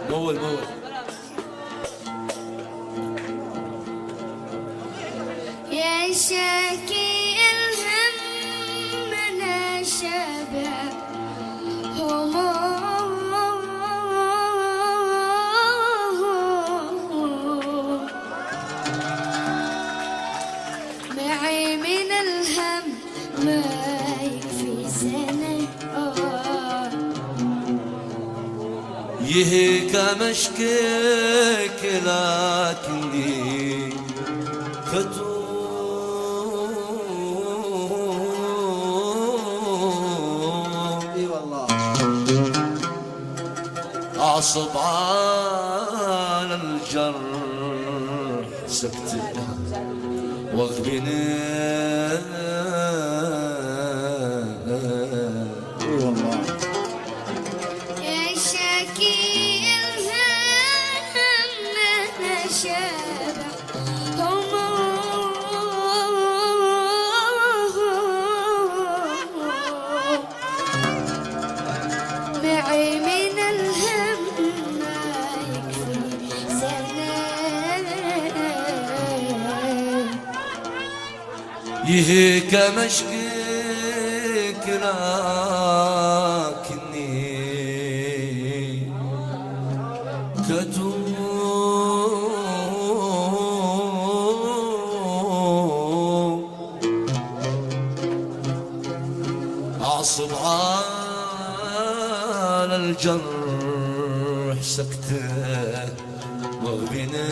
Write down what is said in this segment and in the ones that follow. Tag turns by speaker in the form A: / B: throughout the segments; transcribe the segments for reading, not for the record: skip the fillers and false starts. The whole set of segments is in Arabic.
A: مول
B: يا شاكي الهم من شبع معي من الهم ما يكفي سنة
A: يهيك مشكيك لكني
C: اي والله
A: أعصب على الجرح سكت واغبني
C: اي والله
B: يا شاكي الهم من شبع معي من الهم ما يكفي سنة
A: يهيك مشكيك لكني كتوم أعصب على الجرح سكتة واغبني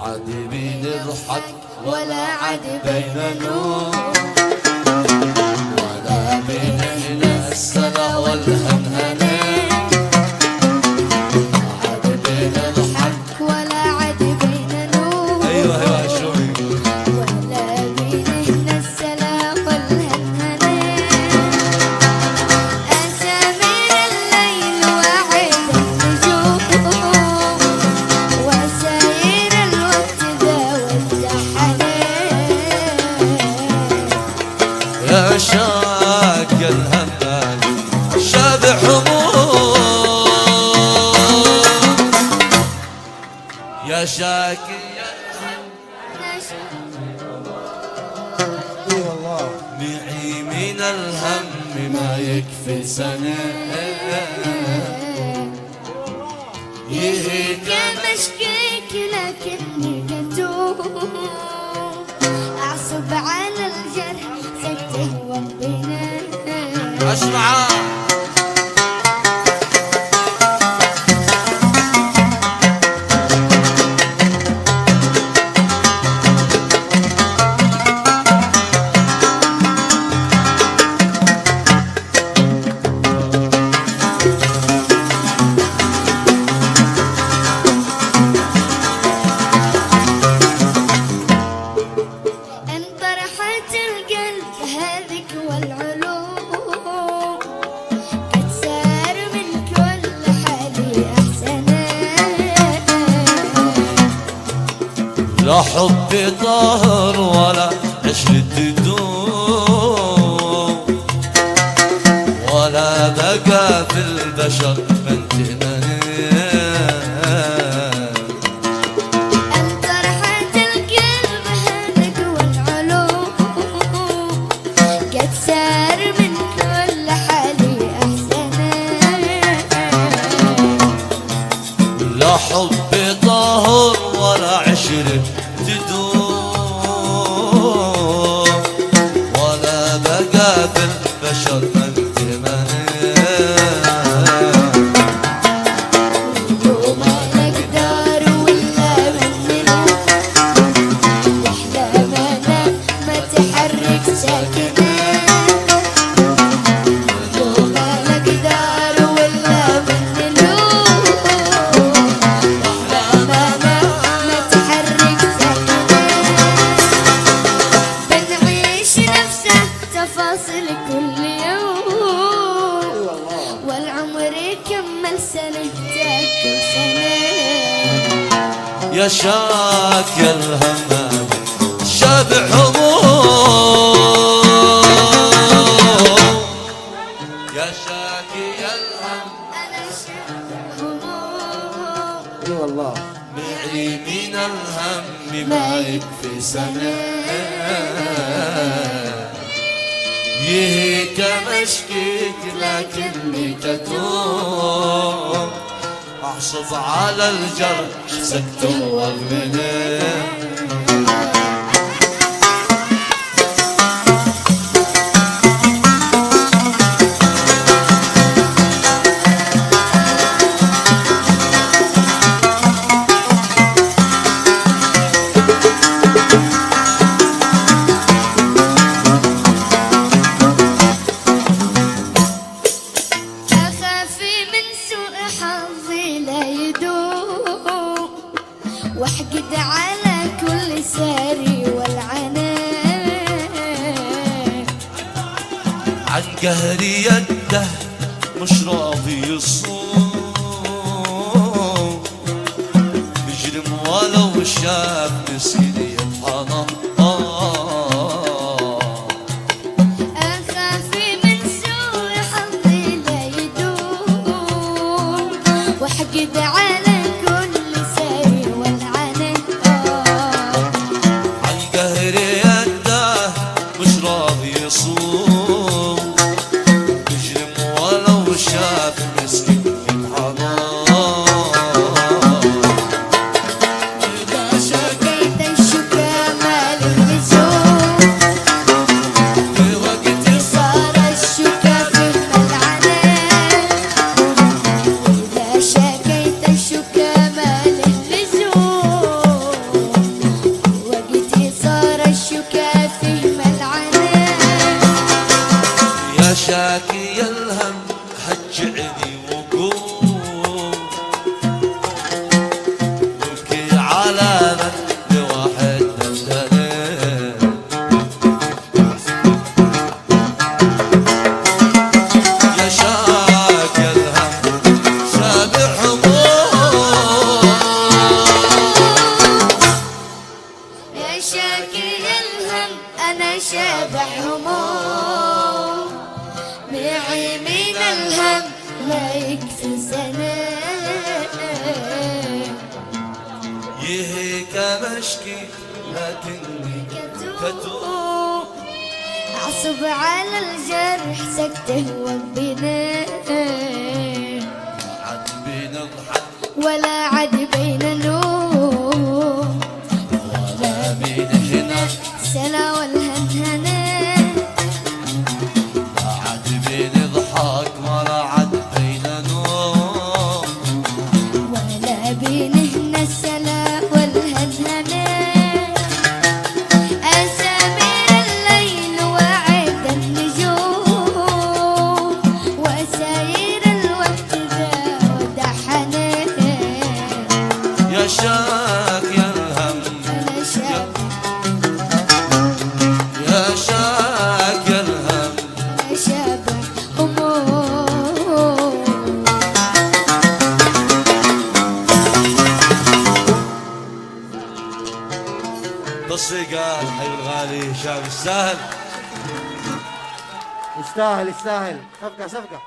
A: عاد بنضحك
B: ولا عاد بين نور
A: ولا بين السلا والهنهنة عاد بنضحك
B: ولا عاد بين نور
A: ايوه شوي
B: ولا بين السلام والهنهنة أسامر الليل وعيد النجوم وساير الوقت ذا والتحنين
A: يا شاك الهمان شاب حمود يا شاكي
C: اي والله
A: معي من الهم ما يكفي سنة يهيك
B: مشكيك لكني كتوم أعصب على الجرح سكته وبنا
A: اسمع
B: انطرحت القلب هذيك والعلوم قد سار من كل حالي أحسن
A: لا حبي طاهر ولا عشرة تدوم ولا بقى في البشر بنت
B: انطرحت القلب هذيك والعلوم قد سار من كل حالي أحسن
A: لا حبي طاهر ولا عشرة تدوم ولا بقى في البشر بنت
B: وما نقدر ولا مننا أحلامنا ما تحرك ساكنة وما نقدر ولا مننا أحلامنا ما تحرك ساكنة بنعيش نفسه تفاصيل كل يوم والعمر يكمل سنة تاكل سنة
A: يا شاك الهمان شابع هموم يا شاكي الهم
B: أنا شابع هموم
C: اي والله
A: معي من الهم ما يكفي سنة يهيك مشكيك لكني كتوم أحصب على الجرح سكت وأغني
B: واحقد على كل ساري والعنان
A: عن قهري يده مش راضي يصوم يجرم ولو شاف مسكين يطحنه
B: أخاف من سوء حظي لا يدوم واحقد على
A: شاكي الهم هجعني وقوم بكي على من لواحد نزلين يا شاكي الهم شابع هموم
B: يا شاكي الهم أنا شابع هموم معي من الهم لا يكفي سنة
A: يهيك مشكي لكني كتوم
B: أعصب على الجرح سكته وبناء
A: عد بين الضحك
B: ولا عد بين نوم
A: ولا بين هنا
B: سلا والهنهنة
A: ولا عد بين نوم
B: ولا بينهن السلا والهنهنة أسامر الليل وعد النجوم وساير الوقت ذا ودحنة
A: يا شاكي الهم
B: أنا شابع
A: يا شاكي الهم
B: أنا شابع هموم
A: بالصيقة الحي الغالي شاب السهل
C: يستاهل يستاهل صفقة صفقة